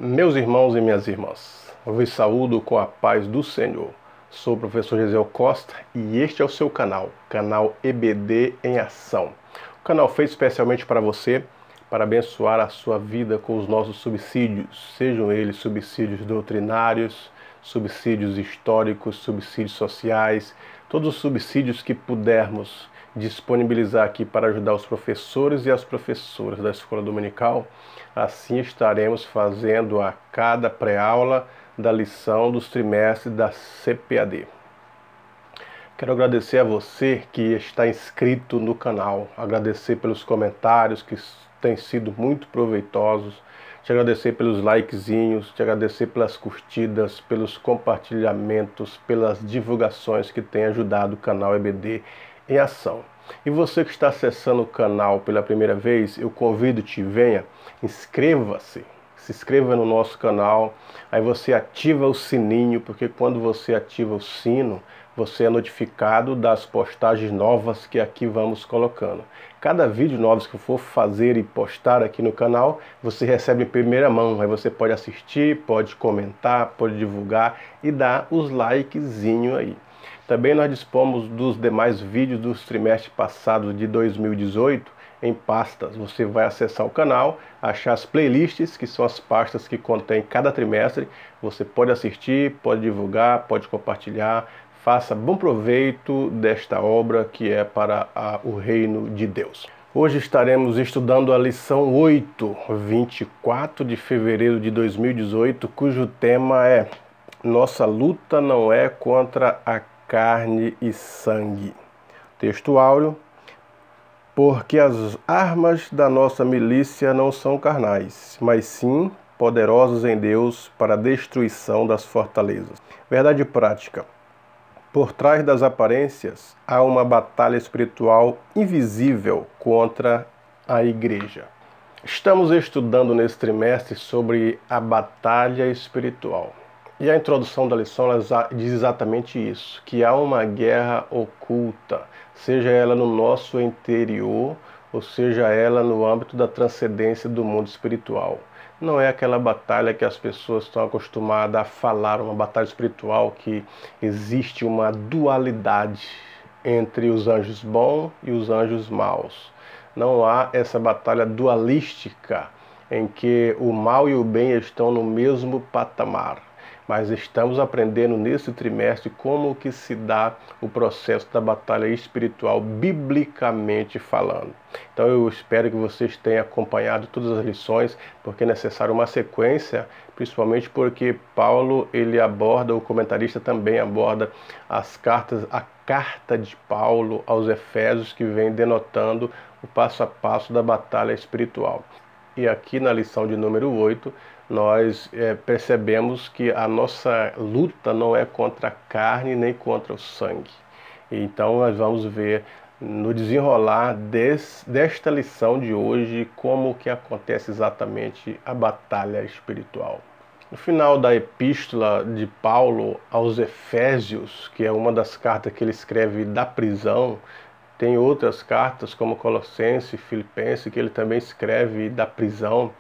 Meus irmãos e minhas irmãs, eu vos saúdo com a paz do Senhor. Sou o professor Gisel Costa e este é o seu canal EBD em Ação. O canal feito especialmente para você, para abençoar a sua vida com os nossos subsídios, sejam eles subsídios doutrinários, subsídios históricos, subsídios sociais, todos os subsídios que pudermos disponibilizar aqui para ajudar os professores e as professoras da escola dominical. Assim estaremos fazendo a cada pré-aula da lição dos trimestres da CPAD. Quero agradecer a você que está inscrito no canal, agradecer pelos comentários que têm sido muito proveitosos, te agradecer pelos likezinhos, te agradecer pelas curtidas, pelos compartilhamentos, pelas divulgações que têm ajudado o canal EBD em Ação. E você que está acessando o canal pela primeira vez, eu convido-te, venha, inscreva-se, se inscreva no nosso canal, aí você ativa o sininho, porque quando você ativa o sino, você é notificado das postagens novas que aqui vamos colocando. Cada vídeo novo que eu for fazer e postar aqui no canal, você recebe em primeira mão, aí você pode assistir, pode comentar, pode divulgar e dar os likezinhos aí. Também nós dispomos dos demais vídeos dos trimestres passados de 2018 em pastas. Você vai acessar o canal, achar as playlists, que são as pastas que contém cada trimestre. Você pode assistir, pode divulgar, pode compartilhar. Faça bom proveito desta obra que é para o reino de Deus. Hoje estaremos estudando a lição 8, 24 de fevereiro de 2018, cujo tema é: Nossa luta não é contra a carne e sangue. Texto áureo: porque as armas da nossa milícia não são carnais, mas sim poderosos em Deus para a destruição das fortalezas. Verdade prática: por trás das aparências há uma batalha espiritual invisível contra a igreja. Estamos estudando nesse trimestre sobre a batalha espiritual. E a introdução da lição diz exatamente isso, que há uma guerra oculta, seja ela no nosso interior, ou seja ela no âmbito da transcendência do mundo espiritual. Não é aquela batalha que as pessoas estão acostumadas a falar, uma batalha espiritual que existe uma dualidade entre os anjos bons e os anjos maus. Não há essa batalha dualística em que o mal e o bem estão no mesmo patamar. Mas estamos aprendendo nesse trimestre como que se dá o processo da batalha espiritual, biblicamente falando. Então eu espero que vocês tenham acompanhado todas as lições, porque é necessário uma sequência, principalmente porque Paulo, ele aborda, o comentarista também aborda as cartas, a carta de Paulo aos Efésios, que vem denotando o passo a passo da batalha espiritual. E aqui na lição de número 8, nós percebemos que a nossa luta não é contra a carne nem contra o sangue. Então nós vamos ver no desenrolar desta lição de hoje como que acontece exatamente a batalha espiritual. No final da epístola de Paulo aos Efésios, que é uma das cartas que ele escreve da prisão, tem outras cartas como Colossenses, Filipenses, que ele também escreve da prisão,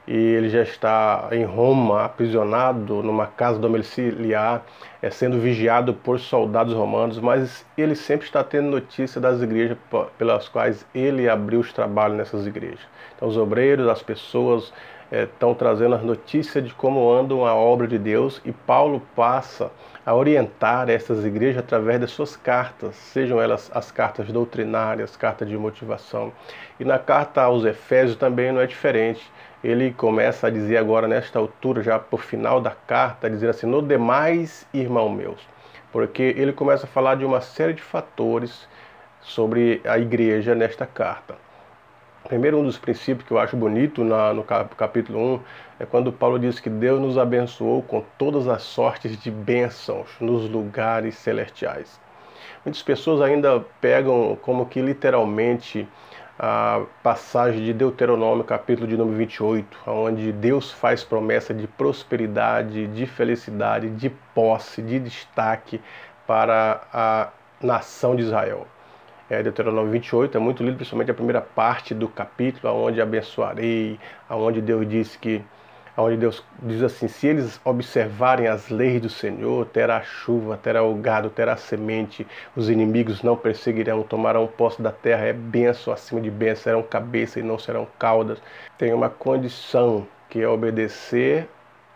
e ele já está em Roma, aprisionado numa casa domiciliar, sendo vigiado por soldados romanos, mas ele sempre está tendo notícia das igrejas pelas quais ele abriu os trabalhos nessas igrejas. Então os obreiros, as pessoas estão trazendo as notícias de como andam a obra de Deus, e Paulo passa a orientar essas igrejas através das suas cartas, sejam elas as cartas doutrinárias, cartas de motivação. E na carta aos Efésios também não é diferente. Ele começa a dizer agora, nesta altura, já por final da carta, dizer assim: no demais, irmão meus. Porque ele começa a falar de uma série de fatores sobre a igreja nesta carta. Primeiro, um dos princípios que eu acho bonito no capítulo 1 é quando Paulo diz que Deus nos abençoou com todas as sortes de bênçãos nos lugares celestiais. Muitas pessoas ainda pegam como que literalmente a passagem de Deuteronômio, capítulo de número 28, onde Deus faz promessa de prosperidade, de felicidade, de posse, de destaque para a nação de Israel. Deuteronômio 28 é muito lindo, principalmente a primeira parte do capítulo, onde abençoarei, onde Deus diz que onde Deus diz assim: se eles observarem as leis do Senhor, terá chuva, terá o gado, terá semente, os inimigos não perseguirão, tomarão posse da terra, é bênção acima de bênção, serão cabeça e não serão caudas. Tem uma condição, que é obedecer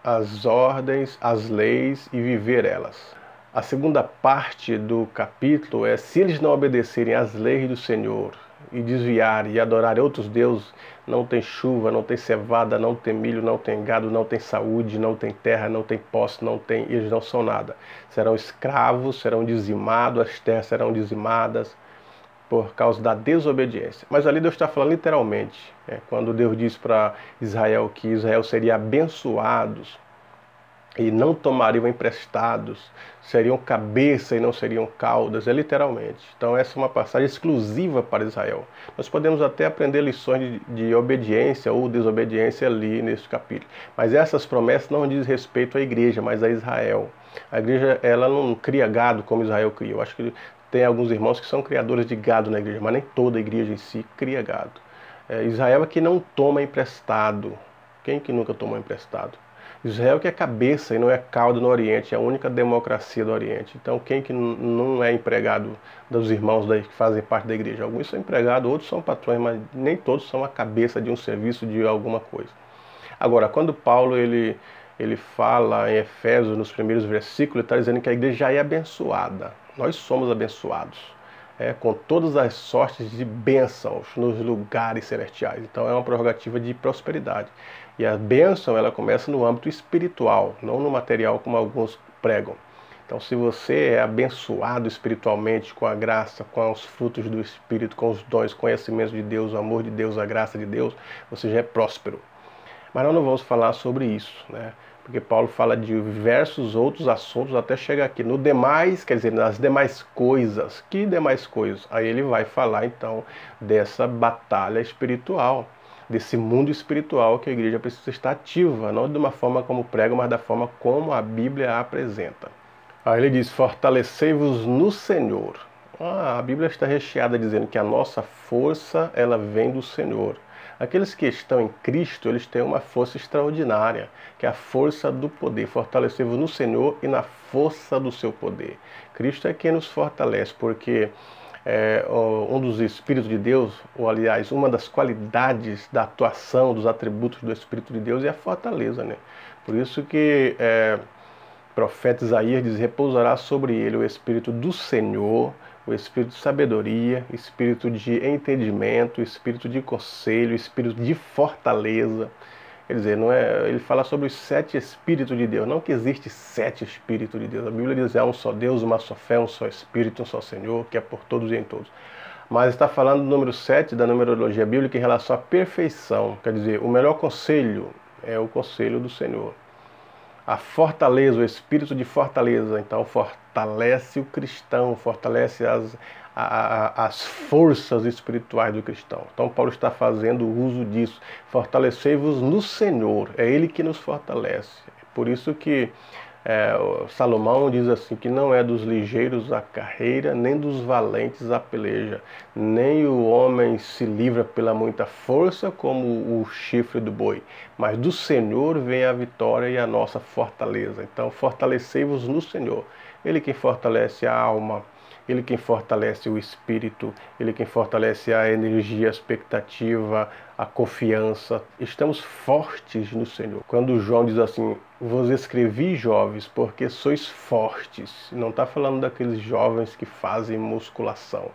às ordens, às leis e viver elas. A segunda parte do capítulo é: se eles não obedecerem às leis do Senhor e desviarem e adorarem outros deuses, não tem chuva, não tem cevada, não tem milho, não tem gado, não tem saúde, não tem terra, não tem posse, eles não são nada. Serão escravos, serão dizimados, as terras serão dizimadas por causa da desobediência. Mas ali Deus está falando literalmente, quando Deus diz para Israel que Israel seria abençoados e não tomariam emprestados, seriam cabeça e não seriam caudas, é literalmente. Então essa é uma passagem exclusiva para Israel. Nós podemos até aprender lições de obediência ou desobediência ali nesse capítulo. Mas essas promessas não dizem respeito à igreja, mas a Israel. A igreja, ela não cria gado como Israel cria. Eu acho que tem alguns irmãos que são criadores de gado na igreja, mas nem toda a igreja em si cria gado. Israel é que não toma emprestado. Quem que nunca tomou emprestado? Israel que é cabeça e não é cauda no Oriente, é a única democracia do Oriente. Então quem que não é empregado dos irmãos que fazem parte da igreja? Alguns são empregados, outros são patrões, mas nem todos são a cabeça de um serviço, de alguma coisa. Agora, quando Paulo ele fala em Efésios, nos primeiros versículos, ele está dizendo que a igreja já é abençoada. Nós somos abençoados, com todas as sortes de bênçãos nos lugares celestiais. Então é uma prerrogativa de prosperidade. E a bênção, ela começa no âmbito espiritual, não no material como alguns pregam. Então se você é abençoado espiritualmente com a graça, com os frutos do Espírito, com os dons, conhecimento de Deus, o amor de Deus, a graça de Deus, você já é próspero. Mas nós não vamos falar sobre isso, porque Paulo fala de diversos outros assuntos até chegar aqui. No demais, quer dizer, nas demais coisas. Que demais coisas? Aí ele vai falar então dessa batalha espiritual, desse mundo espiritual que a igreja precisa estar ativa, não de uma forma como prega, mas da forma como a Bíblia a apresenta. Aí ele diz: fortalecei-vos no Senhor. A Bíblia está recheada dizendo que a nossa força, ela vem do Senhor. Aqueles que estão em Cristo, eles têm uma força extraordinária, que é a força do poder. Fortalecei-vos no Senhor e na força do seu poder. Cristo é quem nos fortalece, porque um dos Espíritos de Deus, ou aliás, uma das qualidades da atuação, dos atributos do Espírito de Deus é a fortaleza, Por isso que o profeta Isaías diz: repousará sobre ele o Espírito do Senhor, o espírito de sabedoria, espírito de entendimento, espírito de conselho, espírito de fortaleza. Quer dizer, ele fala sobre os 7 espíritos de Deus, não que existe 7 espíritos de Deus. A Bíblia diz: há um só Deus, uma só fé, um só Espírito, um só Senhor, que é por todos e em todos. Mas está falando do número 7 da numerologia bíblica em relação à perfeição. Quer dizer, o melhor conselho é o conselho do Senhor. A fortaleza, o espírito de fortaleza, então fortalece o cristão, fortalece as forças espirituais do cristão. Então Paulo está fazendo uso disso. Fortalecei-vos no Senhor, é Ele que nos fortalece. Por isso que Salomão diz assim, que não é dos ligeiros a carreira, nem dos valentes a peleja, nem o homem se livra pela muita força como o chifre do boi, mas do Senhor vem a vitória e a nossa fortaleza. Então fortalecei-vos no Senhor, Ele quem fortalece a alma, Ele quem fortalece o espírito, Ele quem fortalece a energia, a expectativa, a confiança. Estamos fortes no Senhor. Quando João diz assim, vos escrevi, jovens, porque sois fortes. Não está falando daqueles jovens que fazem musculação,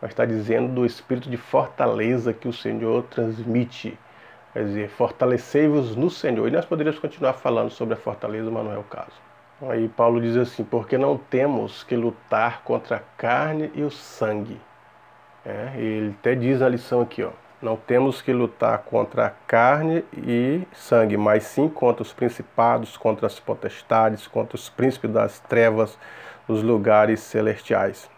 mas está dizendo do espírito de fortaleza que o Senhor transmite. Quer dizer, fortalecei-vos no Senhor. E nós poderíamos continuar falando sobre a fortaleza, mas não é o caso. Aí Paulo diz assim, porque não temos que lutar contra a carne e o sangue. Ele até diz na lição aqui, não temos que lutar contra a carne e sangue, mas sim contra os principados, contra as potestades, contra os príncipes das trevas, dos lugares celestiais.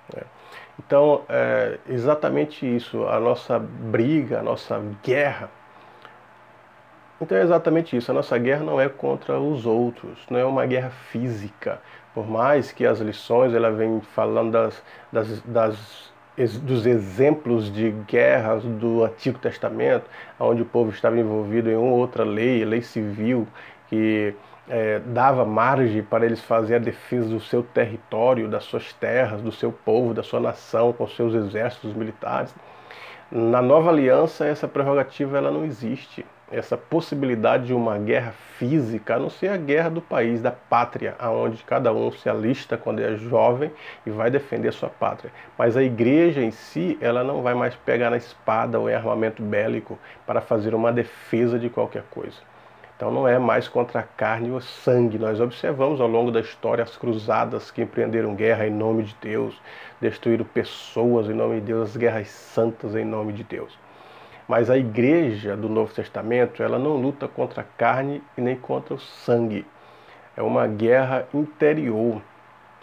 Então, é exatamente isso, a nossa briga, a nossa guerra. Então é exatamente isso, a nossa guerra não é contra os outros, não é uma guerra física. Por mais que as lições ela vem falando das dos exemplos de guerras do Antigo Testamento, onde o povo estava envolvido em uma outra lei civil, que dava margem para eles fazerem a defesa do seu território, das suas terras, do seu povo, da sua nação, com seus exércitos militares. Na nova aliança, essa prerrogativa ela não existe. Essa possibilidade de uma guerra física, a não ser a guerra do país, da pátria, onde cada um se alista quando é jovem e vai defender sua pátria. Mas a igreja em si, ela não vai mais pegar na espada ou em armamento bélico para fazer uma defesa de qualquer coisa. Então não é mais contra a carne ou sangue. Nós observamos ao longo da história as cruzadas que empreenderam guerra em nome de Deus, destruíram pessoas em nome de Deus, as guerras santas em nome de Deus. Mas a igreja do Novo Testamento, ela não luta contra a carne e nem contra o sangue. É uma guerra interior.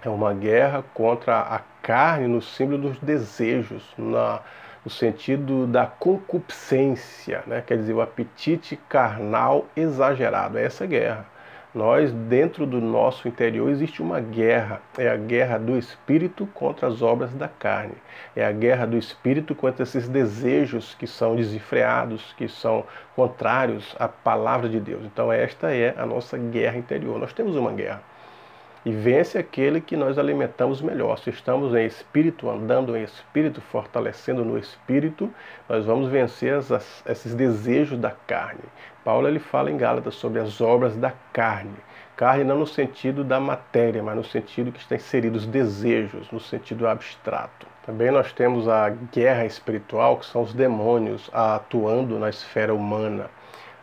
É uma guerra contra a carne no símbolo dos desejos, no sentido da concupiscência, né? Quer dizer, o apetite carnal exagerado. É essa guerra. Nós, dentro do nosso interior, existe uma guerra. É a guerra do Espírito contra as obras da carne. É a guerra do Espírito contra esses desejos que são desenfreados, que são contrários à palavra de Deus. Então esta é a nossa guerra interior. Nós temos uma guerra. E vence aquele que nós alimentamos melhor. Se estamos em espírito, andando em espírito, fortalecendo no espírito, nós vamos vencer esses desejos da carne. Paulo ele fala em Gálatas sobre as obras da carne. Carne não no sentido da matéria, mas no sentido que está inserido os desejos, no sentido abstrato. Também nós temos a guerra espiritual, que são os demônios atuando na esfera humana.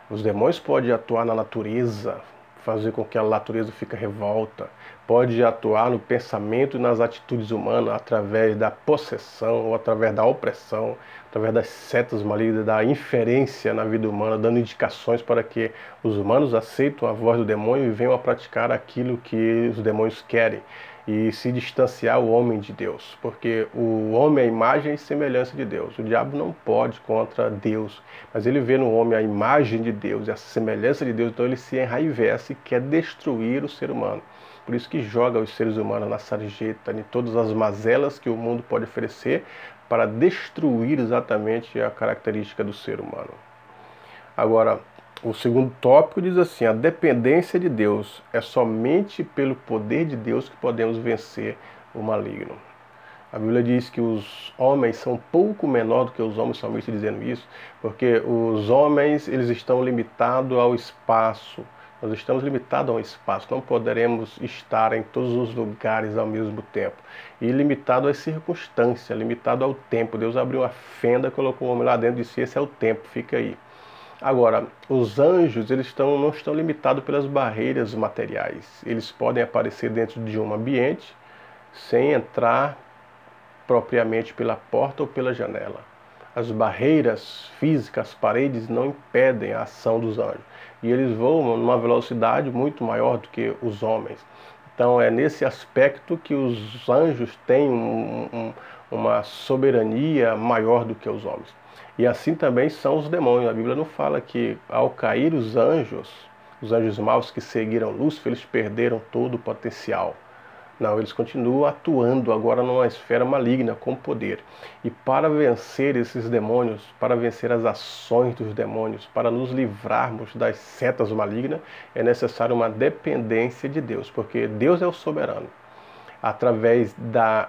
Os demônios podem atuar na natureza, fazer com que a natureza fique revolta, pode atuar no pensamento e nas atitudes humanas através da possessão ou através da opressão, através das setas malignas, da inferência na vida humana, dando indicações para que os humanos aceitem a voz do demônio e venham a praticar aquilo que os demônios querem e se distanciar o homem de Deus, porque o homem é a imagem e semelhança de Deus. O diabo não pode contra Deus, mas ele vê no homem a imagem de Deus e a semelhança de Deus, então ele se enraivece e quer destruir o ser humano. Por isso que joga os seres humanos na sarjeta, em todas as mazelas que o mundo pode oferecer para destruir exatamente a característica do ser humano. Agora, o segundo tópico diz assim: a dependência de Deus. É somente pelo poder de Deus que podemos vencer o maligno. A Bíblia diz que os homens são um pouco menor do que os homens, somente dizendo isso, porque os homens eles estão limitados ao espaço. Nós estamos limitados a um espaço, não poderemos estar em todos os lugares ao mesmo tempo. E limitado às circunstâncias, limitado ao tempo. Deus abriu uma fenda, colocou o homem lá dentro e disse: esse é o tempo, fica aí. Agora, os anjos eles não estão limitados pelas barreiras materiais. Eles podem aparecer dentro de um ambiente sem entrar propriamente pela porta ou pela janela. As barreiras físicas, as paredes, não impedem a ação dos anjos. E eles voam numa velocidade muito maior do que os homens. Então é nesse aspecto que os anjos têm uma soberania maior do que os homens. E assim também são os demônios. A Bíblia não fala que ao cair os anjos maus que seguiram Lúcifer, eles perderam todo o potencial. Não, eles continuam atuando agora numa esfera maligna, com poder. E para vencer esses demônios, para vencer as ações dos demônios, para nos livrarmos das setas malignas, é necessário uma dependência de Deus, porque Deus é o soberano. Através da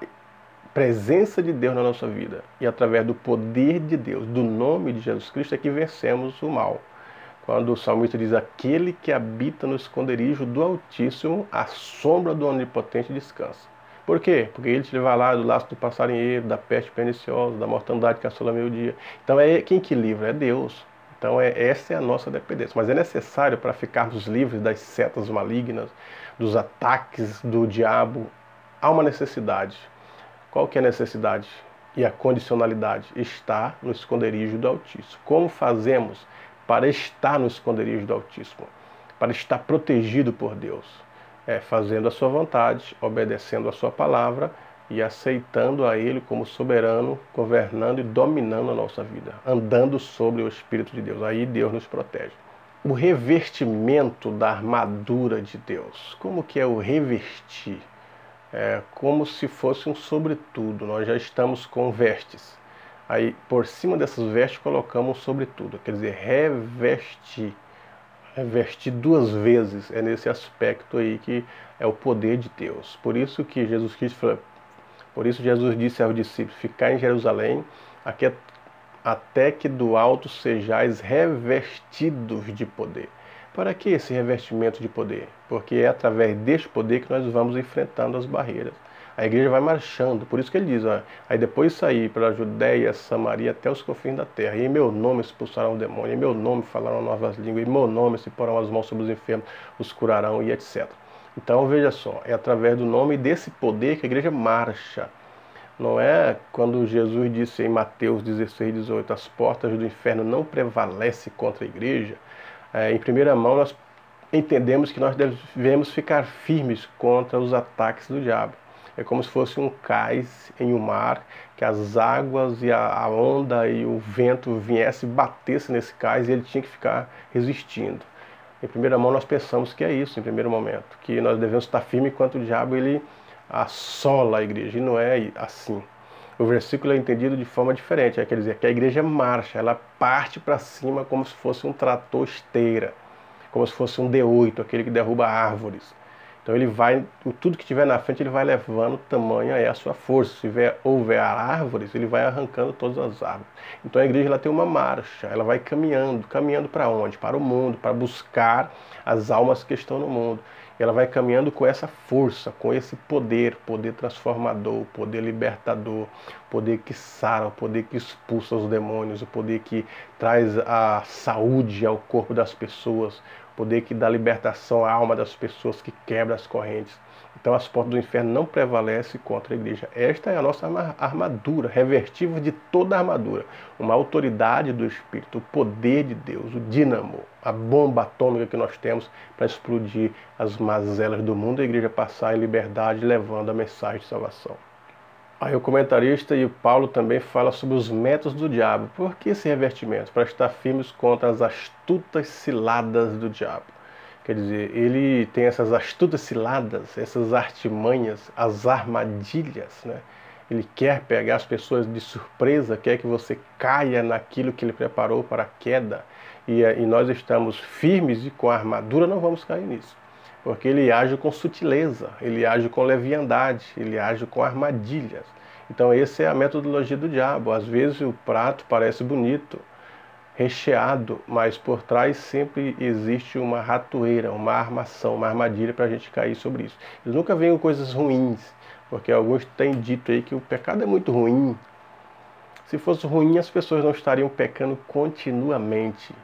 presença de Deus na nossa vida e através do poder de Deus, do nome de Jesus Cristo, é que vencemos o mal. Quando o salmista diz: aquele que habita no esconderijo do Altíssimo, a sombra do Onipotente descansa. Por quê? Porque ele te leva lá do laço do passarinheiro, da peste perniciosa, da mortandade que assola meio-dia. Então quem que livra? É Deus. Então essa é a nossa dependência. Mas é necessário, para ficarmos livres das setas malignas, dos ataques do diabo, há uma necessidade. Qual que é a necessidade e a condicionalidade? Estar no esconderijo do Altíssimo. Como fazemos para estar no esconderijo do Altíssimo? Para estar protegido por Deus? Fazendo a sua vontade, obedecendo a sua palavra e aceitando a Ele como soberano, governando e dominando a nossa vida. Andando sobre o Espírito de Deus. Aí Deus nos protege. O revestimento da armadura de Deus. Como que é o revestir? como se fosse um sobretudo. Nós já estamos com vestes. Aí, por cima dessas vestes, colocamos um sobretudo. Quer dizer, revestir. Revestir duas vezes. É nesse aspecto aí que é o poder de Deus. Por isso que Jesus disse aos discípulos: ficar em Jerusalém, até que do alto sejais revestidos de poder. Para que esse revestimento de poder? Porque é através deste poder que nós vamos enfrentando as barreiras. A igreja vai marchando, por isso que ele diz, aí depois sair pela Judéia, Samaria, até os confins da terra, e em meu nome expulsarão o demônio, em meu nome falarão novas línguas, em meu nome se porão as mãos sobre os enfermos, os curarão e etc. Então veja só, é através do nome desse poder que a igreja marcha. Não é quando Jesus disse em Mateus 16, 18, as portas do inferno não prevalecem contra a igreja. Em primeira mão nós entendemos que nós devemos ficar firmes contra os ataques do diabo. É como se fosse um cais em um mar, que as águas e a onda e o vento viessem e batessem nesse cais e ele tinha que ficar resistindo. Em primeira mão nós pensamos que é isso, em primeiro momento, que nós devemos estar firmes enquanto o diabo ele assola a igreja, e não é assim. O versículo é entendido de forma diferente, quer dizer que a igreja marcha, ela parte para cima como se fosse um trator esteira, como se fosse um D8, aquele que derruba árvores. Então ele vai, tudo que tiver na frente ele vai levando, tamanha é a sua força. Se houver árvores, ele vai arrancando todas as árvores. Então a igreja ela tem uma marcha, ela vai caminhando para onde? Para o mundo, para buscar as almas que estão no mundo. E ela vai caminhando com essa força, com esse poder transformador, poder libertador, poder que sara, o poder que expulsa os demônios, o poder que traz a saúde ao corpo das pessoas, poder que dá libertação à alma das pessoas, que quebra as correntes. Então as portas do inferno não prevalecem contra a igreja. Esta é a nossa armadura, revestível de toda a armadura. Uma autoridade do Espírito, o poder de Deus, o dínamo, a bomba atômica que nós temos para explodir as mazelas do mundo e a igreja passar em liberdade levando a mensagem de salvação. Aí o comentarista e o Paulo também fala sobre os métodos do diabo. Por que esse revestimento? Para estar firmes contra as astutas ciladas do diabo. Quer dizer, ele tem essas astutas ciladas, essas artimanhas, as armadilhas, né? Ele quer pegar as pessoas de surpresa, quer que você caia naquilo que ele preparou para a queda. E nós estamos firmes e com a armadura não vamos cair nisso. Porque ele age com sutileza, ele age com leviandade, ele age com armadilhas. Então essa é a metodologia do diabo. Às vezes o prato parece bonito, recheado, mas por trás sempre existe uma ratoeira, uma armação, uma armadilha para a gente cair sobre isso. Eles nunca veem coisas ruins, porque alguns têm dito aí que o pecado é muito ruim. Se fosse ruim, as pessoas não estariam pecando continuamente.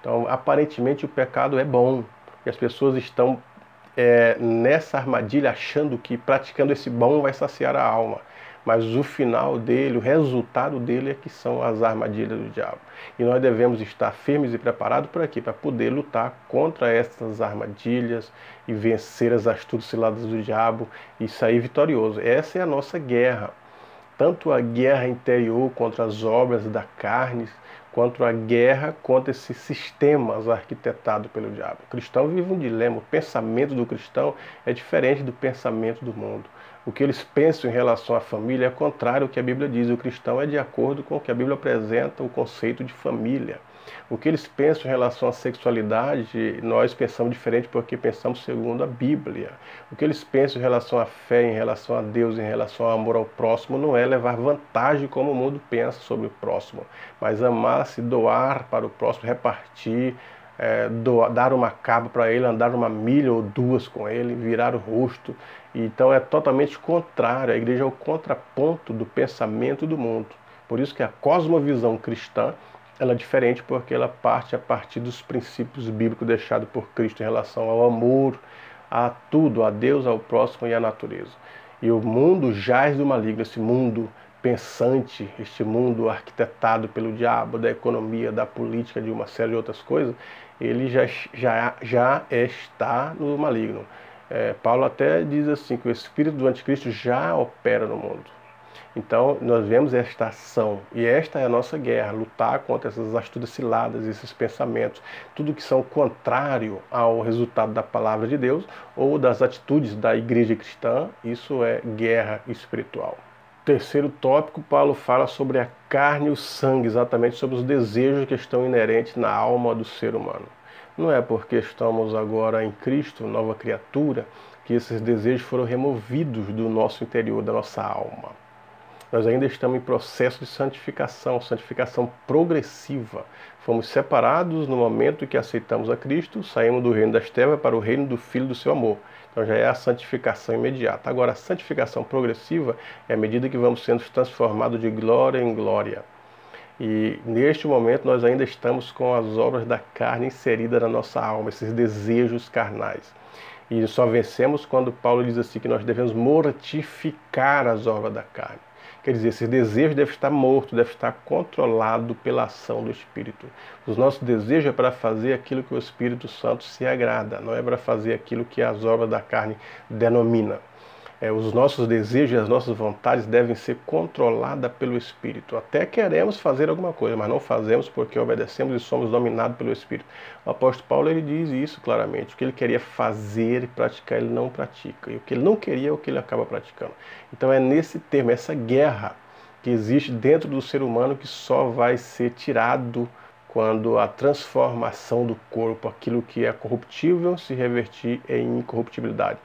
Então, aparentemente, o pecado é bom, e as pessoas estão nessa armadilha achando que praticando esse bom vai saciar a alma. Mas o final dele, o resultado dele é que são as armadilhas do diabo. E nós devemos estar firmes e preparados para quê? Para poder lutar contra essas armadilhas e vencer as astutas ciladas do diabo e sair vitorioso. Essa é a nossa guerra. Tanto a guerra interior contra as obras da carne, quanto a guerra contra esses sistemas arquitetados pelo diabo. O cristão vive um dilema. O pensamento do cristão é diferente do pensamento do mundo. O que eles pensam em relação à família é contrário ao que a Bíblia diz. O cristão é de acordo com o que a Bíblia apresenta, o conceito de família. O que eles pensam em relação à sexualidade, nós pensamos diferente porque pensamos segundo a Bíblia. O que eles pensam em relação à fé, em relação a Deus, em relação ao amor ao próximo, não é levar vantagem como o mundo pensa sobre o próximo, mas amar-se, doar para o próximo, repartir, dar uma capa para ele, andar uma milha ou duas com ele, virar o rosto. Então é totalmente contrário. A igreja é o contraponto do pensamento do mundo. Por isso que a cosmovisão cristã ela é diferente, porque ela parte a partir dos princípios bíblicos deixados por Cristo em relação ao amor, a tudo, a Deus, ao próximo e à natureza. E o mundo jaz do maligno, esse mundo pensante, este mundo arquitetado pelo diabo, da economia, da política, de uma série de outras coisas, ele já está no maligno. Paulo até diz assim, que o espírito do anticristo já opera no mundo. Então, nós vemos esta ação, e esta é a nossa guerra, lutar contra essas astutas ciladas, esses pensamentos, tudo que são contrário ao resultado da palavra de Deus ou das atitudes da igreja cristã. Isso é guerra espiritual. Terceiro tópico, Paulo fala sobre a carne e o sangue, exatamente sobre os desejos que estão inerentes na alma do ser humano. Não é porque estamos agora em Cristo, nova criatura, que esses desejos foram removidos do nosso interior, da nossa alma. Nós ainda estamos em processo de santificação, santificação progressiva. Fomos separados no momento que aceitamos a Cristo, saímos do reino das trevas para o reino do Filho do seu amor. Então já é a santificação imediata. Agora, a santificação progressiva é à medida que vamos sendo transformados de glória em glória. E neste momento nós ainda estamos com as obras da carne inseridas na nossa alma, esses desejos carnais. E só vencemos quando Paulo diz assim que nós devemos mortificar as obras da carne. Quer dizer, esse desejo deve estar morto, deve estar controlado pela ação do Espírito. Os nossos desejos é para fazer aquilo que o Espírito Santo se agrada, não é para fazer aquilo que as obras da carne denomina. Os nossos desejos e as nossas vontades devem ser controladas pelo Espírito. Até queremos fazer alguma coisa, mas não fazemos porque obedecemos e somos dominados pelo Espírito. O apóstolo Paulo ele diz isso claramente. O que ele queria fazer e praticar, ele não pratica. E o que ele não queria é o que ele acaba praticando. Então é nesse termo, essa guerra que existe dentro do ser humano que só vai ser tirado quando a transformação do corpo, aquilo que é corruptível, se revertir em incorruptibilidade.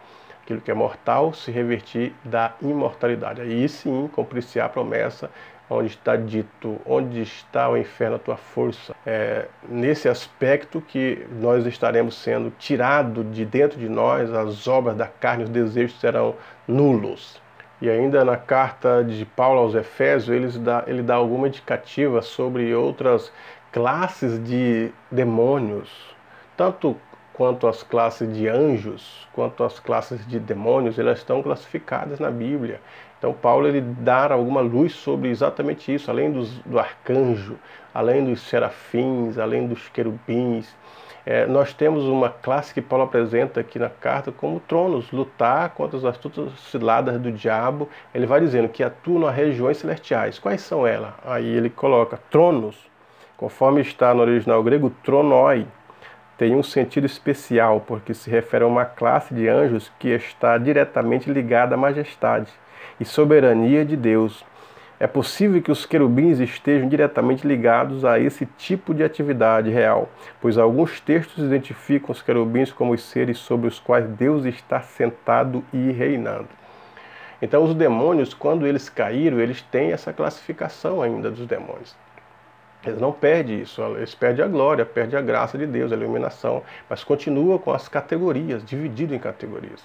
Aquilo que é mortal se revertir da imortalidade. Aí sim cumprir-se a promessa onde está dito, onde está o inferno a tua força. É nesse aspecto que nós estaremos sendo tirados de dentro de nós, as obras da carne, os desejos serão nulos. E ainda na carta de Paulo aos Efésios, ele dá alguma indicativa sobre outras classes de demônios, tanto quanto as classes de anjos, quanto as classes de demônios, elas estão classificadas na Bíblia. Então Paulo ele dá alguma luz sobre exatamente isso, além do arcanjo, além dos serafins, além dos querubins. Nós temos uma classe que Paulo apresenta aqui na carta como tronos, lutar contra as astutas ciladas do diabo. Ele vai dizendo que atuam nas regiões celestiais. Quais são elas? Aí ele coloca tronos, conforme está no original grego, tronoi. Tem um sentido especial, porque se refere a uma classe de anjos que está diretamente ligada à majestade e soberania de Deus. É possível que os querubins estejam diretamente ligados a esse tipo de atividade real, pois alguns textos identificam os querubins como os seres sobre os quais Deus está sentado e reinando. Então os demônios, quando eles caíram, eles têm essa classificação ainda dos demônios. Eles não perdem isso, eles perdem a glória, perdem a graça de Deus, a iluminação, mas continuam com as categorias, dividido em categorias.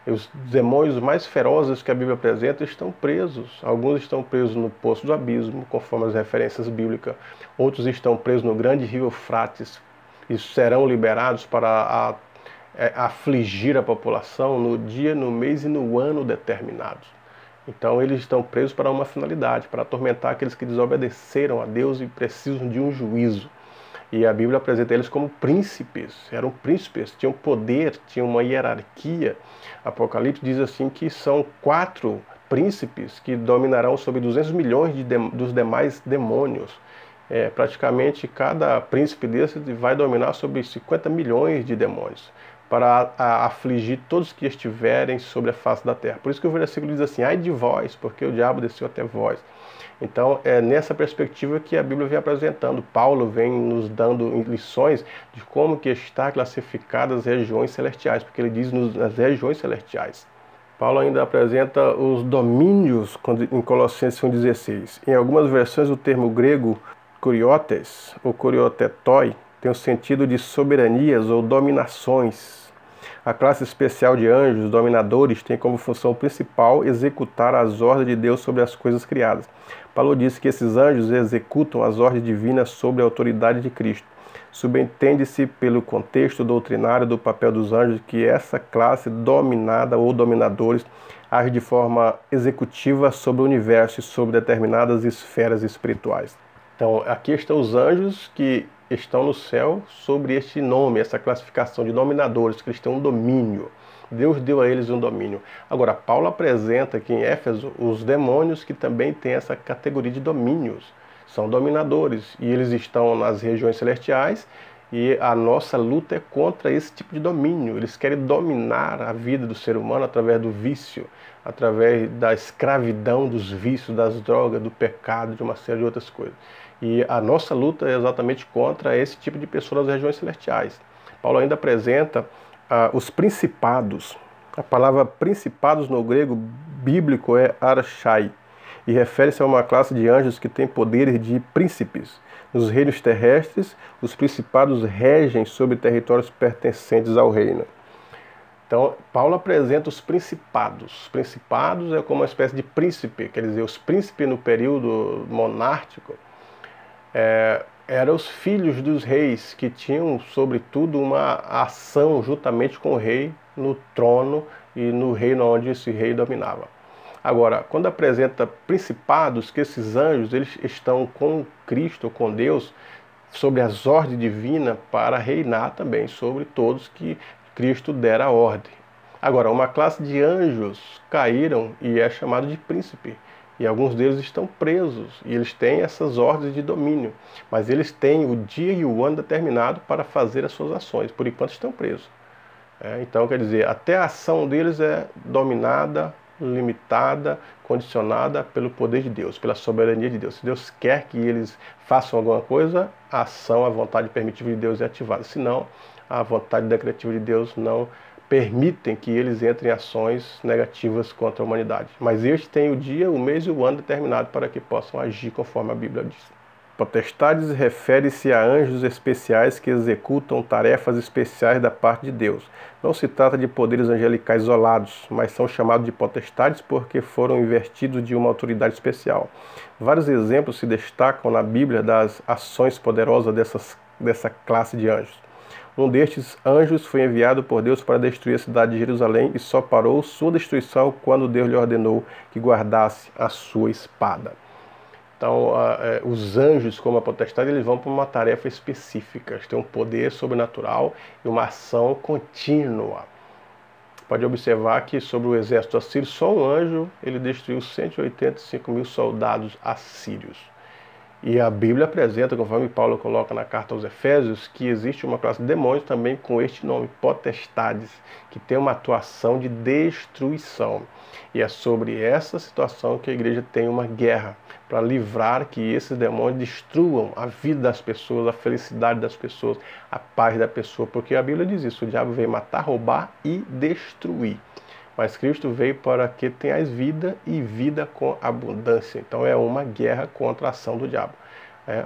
Os demônios mais ferozes que a Bíblia apresenta estão presos. Alguns estão presos no poço do abismo, conforme as referências bíblicas. Outros estão presos no grande rio Eufrates e serão liberados para afligir a população no dia, no mês e no ano determinados. Então eles estão presos para uma finalidade, para atormentar aqueles que desobedeceram a Deus e precisam de um juízo. E a Bíblia apresenta eles como príncipes, eram príncipes, tinham poder, tinham uma hierarquia. Apocalipse diz assim que são 4 príncipes que dominarão sobre 200 milhões dos demais demônios. Praticamente cada príncipe desse vai dominar sobre 50 milhões de demônios, para afligir todos que estiverem sobre a face da terra. Por isso que o versículo diz assim, ai de vós, porque o diabo desceu até vós. Então é nessa perspectiva que a Bíblia vem apresentando. Paulo vem nos dando lições de como que está classificadas as regiões celestiais, porque ele diz nas regiões celestiais. Paulo ainda apresenta os domínios em Colossenses 1,16. Em algumas versões o termo grego kuriotes ou kuriotetoi tem o sentido de soberanias ou dominações. A classe especial de anjos, dominadores, tem como função principal executar as ordens de Deus sobre as coisas criadas. Paulo diz que esses anjos executam as ordens divinas sobre a autoridade de Cristo. Subentende-se pelo contexto doutrinário do papel dos anjos que essa classe dominada ou dominadores age de forma executiva sobre o universo e sobre determinadas esferas espirituais. Então, aqui estão os anjos que estão no céu sobre este nome, essa classificação de dominadores, que eles têm um domínio. Deus deu a eles um domínio. Agora, Paulo apresenta aqui em Éfeso os demônios que também têm essa categoria de domínios. São dominadores e eles estão nas regiões celestiais e a nossa luta é contra esse tipo de domínio. Eles querem dominar a vida do ser humano através do vício, através da escravidão dos vícios, das drogas, do pecado, de uma série de outras coisas. E a nossa luta é exatamente contra esse tipo de pessoa nas regiões celestiais. Paulo ainda apresenta os principados. A palavra principados no grego bíblico é archai e refere-se a uma classe de anjos que tem poderes de príncipes. Nos reinos terrestres, os principados regem sobre territórios pertencentes ao reino. Então, Paulo apresenta os principados. Os principados é como uma espécie de príncipe, quer dizer, os príncipes no período monárquico eram os filhos dos reis, que tinham, sobretudo, uma ação juntamente com o rei no trono e no reino onde esse rei dominava. Agora, quando apresenta principados, que esses anjos eles estão com Cristo, com Deus, sobre as ordens divinas para reinar também sobre todos que Cristo dera a ordem. Agora, uma classe de anjos caíram e é chamado de príncipe. E alguns deles estão presos e eles têm essas ordens de domínio. Mas eles têm o dia e o ano determinado para fazer as suas ações. Por enquanto estão presos. Então, quer dizer, até a ação deles é dominada, limitada, condicionada pelo poder de Deus, pela soberania de Deus. Se Deus quer que eles façam alguma coisa, a ação, a vontade permitiva de Deus é ativada. Senão, a vontade decretiva de Deus não permitem que eles entrem em ações negativas contra a humanidade. Mas este tem o dia, o mês e o ano determinado para que possam agir conforme a Bíblia diz. Potestades refere-se a anjos especiais que executam tarefas especiais da parte de Deus. Não se trata de poderes angelicais isolados, mas são chamados de potestades porque foram investidos de uma autoridade especial. Vários exemplos se destacam na Bíblia das ações poderosas dessa classe de anjos. Um destes anjos foi enviado por Deus para destruir a cidade de Jerusalém e só parou sua destruição quando Deus lhe ordenou que guardasse a sua espada. Então, os anjos, como a potestade, eles vão para uma tarefa específica. Eles têm um poder sobrenatural e uma ação contínua. Pode observar que sobre o exército assírio, só um anjo ele destruiu 185 mil soldados assírios. E a Bíblia apresenta, conforme Paulo coloca na carta aos Efésios, que existe uma classe de demônios também com este nome, potestades, que tem uma atuação de destruição. E é sobre essa situação que a igreja tem uma guerra, para livrar que esses demônios destruam a vida das pessoas, a felicidade das pessoas, a paz da pessoa. Porque a Bíblia diz isso, o diabo veio matar, roubar e destruir. Mas Cristo veio para que tenhais vida e vida com abundância. Então é uma guerra contra a ação do diabo.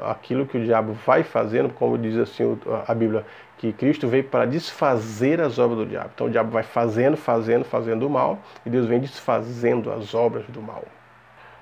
Aquilo que o diabo vai fazendo, como diz assim a Bíblia, que Cristo veio para desfazer as obras do diabo. Então o diabo vai fazendo o mal, e Deus vem desfazendo as obras do mal.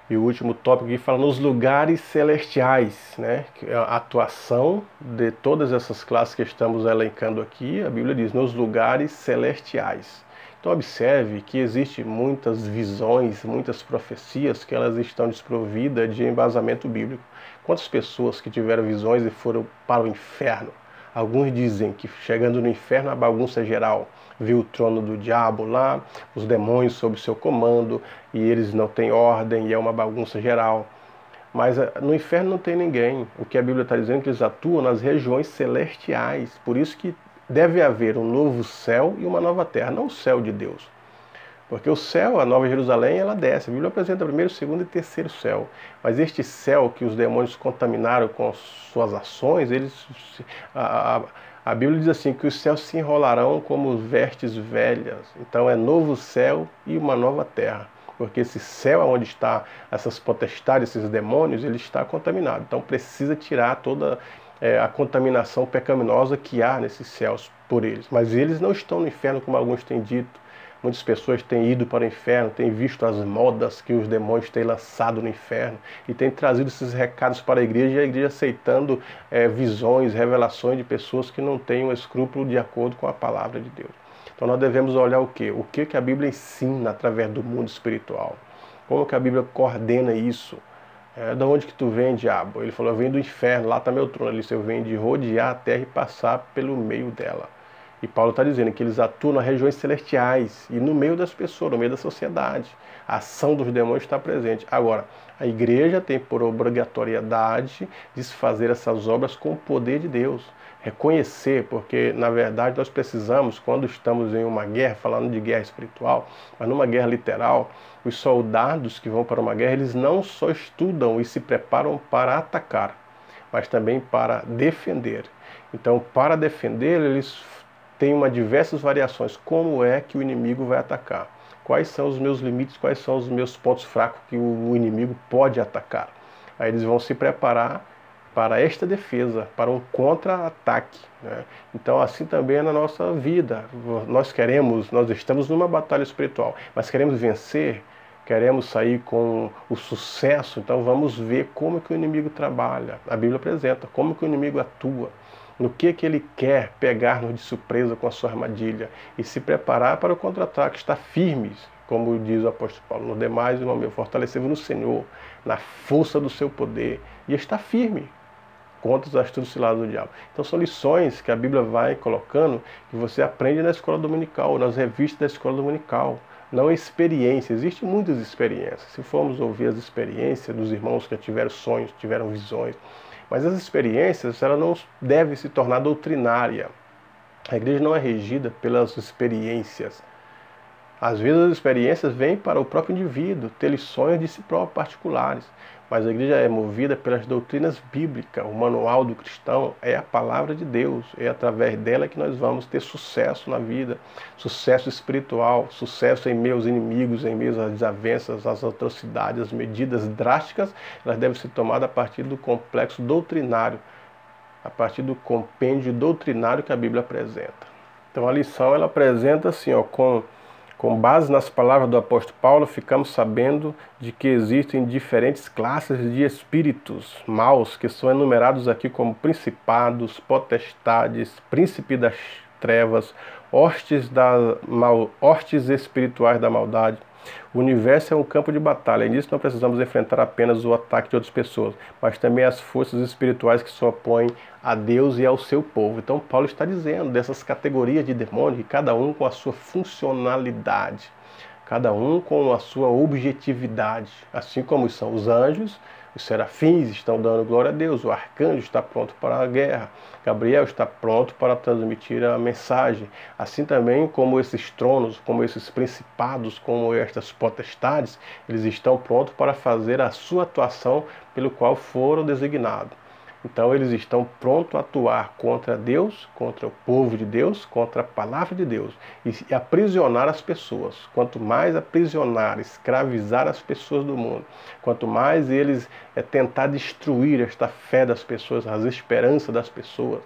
E o último tópico aqui fala nos lugares celestiais, né? A atuação de todas essas classes que estamos elencando aqui, a Bíblia diz, nos lugares celestiais. Então observe que existem muitas visões, muitas profecias que elas estão desprovidas de embasamento bíblico. Quantas pessoas que tiveram visões e foram para o inferno? Alguns dizem que chegando no inferno a bagunça geral, viu o trono do diabo lá, os demônios sob seu comando, e eles não têm ordem e é uma bagunça geral. Mas no inferno não tem ninguém. O que a Bíblia está dizendo é que eles atuam nas regiões celestiais. Por isso que deve haver um novo céu e uma nova terra, não o céu de Deus. Porque o céu, a Nova Jerusalém, ela desce. A Bíblia apresenta primeiro, segundo e terceiro céu. Mas este céu que os demônios contaminaram com suas ações, a Bíblia diz assim, que os céus se enrolarão como vestes velhas. Então é novo céu e uma nova terra. Porque esse céu onde está essas potestades, esses demônios, ele está contaminado. Então precisa tirar toda a contaminação pecaminosa que há nesses céus por eles. Mas eles não estão no inferno, como alguns têm dito. Muitas pessoas têm ido para o inferno, têm visto as modas que os demônios têm lançado no inferno e têm trazido esses recados para a igreja, e a igreja aceitando visões, revelações de pessoas que não têm um escrúpulo de acordo com a palavra de Deus. Então nós devemos olhar o quê? O que a Bíblia ensina através do mundo espiritual? Como que a Bíblia coordena isso? Da onde que tu vem, diabo? Ele falou, eu venho do inferno, lá está meu trono. Ele disse, eu venho de rodear a terra e passar pelo meio dela. E Paulo está dizendo que eles atuam nas regiões celestiais e no meio das pessoas, no meio da sociedade. A ação dos demônios está presente. Agora, a igreja tem por obrigatoriedade desfazer essas obras com o poder de Deus. Reconhecer, porque na verdade nós precisamos, quando estamos em uma guerra, falando de guerra espiritual, mas numa guerra literal, os soldados que vão para uma guerra, eles não só estudam e se preparam para atacar, mas também para defender. Então, para defender, eles têm diversas variações. Como é que o inimigo vai atacar? Quais são os meus limites, quais são os meus pontos fracos que o inimigo pode atacar? Aí eles vão se preparar para esta defesa, para um contra-ataque, né? Então assim também é na nossa vida. Nós estamos numa batalha espiritual, mas queremos vencer, queremos sair com o sucesso, então vamos ver como que o inimigo trabalha. A Bíblia apresenta como que o inimigo atua, no que ele quer pegar-nos de surpresa com a sua armadilha e se preparar para o contra-ataque, estar firmes, como diz o apóstolo Paulo, no demais, irmão meu, fortalecei-vos no Senhor, na força do seu poder, e estar firme contra os astutos cilados do diabo. Então são lições que a Bíblia vai colocando, que você aprende na escola dominical, nas revistas da escola dominical, não experiência. Existem muitas experiências. Se formos ouvir as experiências dos irmãos que tiveram sonhos, tiveram visões, mas as experiências, ela não deve se tornar doutrinária. A igreja não é regida pelas experiências. Às vezes as experiências vêm para o próprio indivíduo, ter lições de si próprio particulares. Mas a igreja é movida pelas doutrinas bíblicas. O manual do cristão é a palavra de Deus. É através dela que nós vamos ter sucesso na vida. Sucesso espiritual, sucesso em meio aos inimigos, em meio às desavenças, às atrocidades, as medidas drásticas. Elas devem ser tomadas a partir do complexo doutrinário, a partir do compêndio doutrinário que a Bíblia apresenta. Então a lição ela apresenta assim, com base nas palavras do apóstolo Paulo, ficamos sabendo de que existem diferentes classes de espíritos maus, que são enumerados aqui como principados, potestades, príncipe das trevas, hostes espirituais da maldade. O universo é um campo de batalha, e nisso não precisamos enfrentar apenas o ataque de outras pessoas, mas também as forças espirituais que se opõem a Deus e ao seu povo. Então Paulo está dizendo dessas categorias de demônios, cada um com a sua funcionalidade, cada um com a sua objetividade, assim como são os anjos. Os serafins estão dando glória a Deus, o arcanjo está pronto para a guerra, Gabriel está pronto para transmitir a mensagem. Assim também como esses tronos, como esses principados, como estas potestades, eles estão prontos para fazer a sua atuação pelo qual foram designados. Então eles estão prontos a atuar contra Deus, contra o povo de Deus, contra a palavra de Deus e aprisionar as pessoas. Quanto mais aprisionar, escravizar as pessoas do mundo, quanto mais eles tentar destruir esta fé das pessoas, as esperanças das pessoas,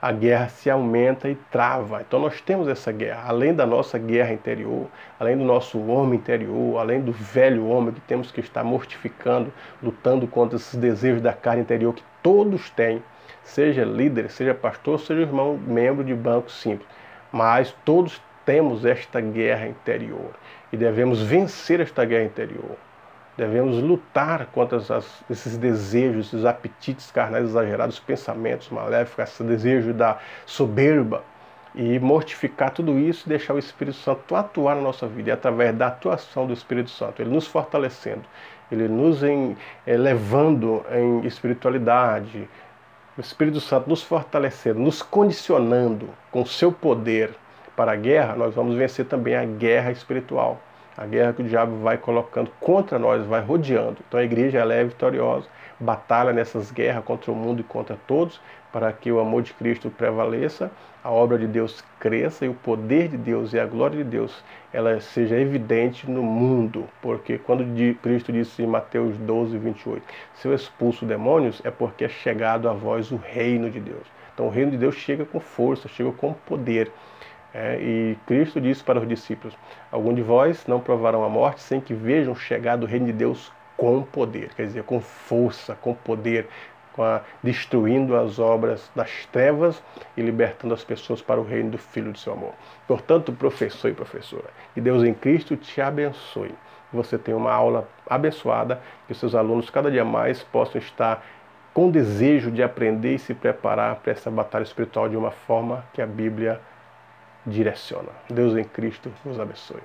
a guerra se aumenta e trava. Então nós temos essa guerra, além da nossa guerra interior, além do nosso homem interior, além do velho homem que temos que estar mortificando, lutando contra esses desejos da carne interior que todos têm, seja líder, seja pastor, seja irmão, membro de banco simples. Mas todos temos esta guerra interior e devemos vencer esta guerra interior. Devemos lutar contra esses desejos, esses apetites carnais exagerados, pensamentos maléficos, esse desejo da soberba, e mortificar tudo isso e deixar o Espírito Santo atuar na nossa vida. E através da atuação do Espírito Santo, ele nos fortalecendo, ele nos elevando em espiritualidade, o Espírito Santo nos fortalecendo, nos condicionando com seu poder para a guerra, nós vamos vencer também a guerra espiritual. A guerra que o diabo vai colocando contra nós, vai rodeando. Então a igreja ela é vitoriosa, batalha nessas guerras contra o mundo e contra todos, para que o amor de Cristo prevaleça, a obra de Deus cresça e o poder de Deus e a glória de Deus ela seja evidente no mundo. Porque quando Cristo disse em Mateus 12, 28, se eu expulso demônios é porque é chegado a vós o reino de Deus. Então o reino de Deus chega com força, chega com poder. E Cristo disse para os discípulos, algum de vós não provarão a morte sem que vejam chegar o reino de Deus com poder, quer dizer, com força, com poder, destruindo as obras das trevas e libertando as pessoas para o reino do Filho do seu amor. Portanto, professor e professora, que Deus em Cristo te abençoe. Que você tenha uma aula abençoada, que os seus alunos cada dia mais possam estar com desejo de aprender e se preparar para essa batalha espiritual de uma forma que a Bíblia direciona. Deus em Cristo vos abençoe.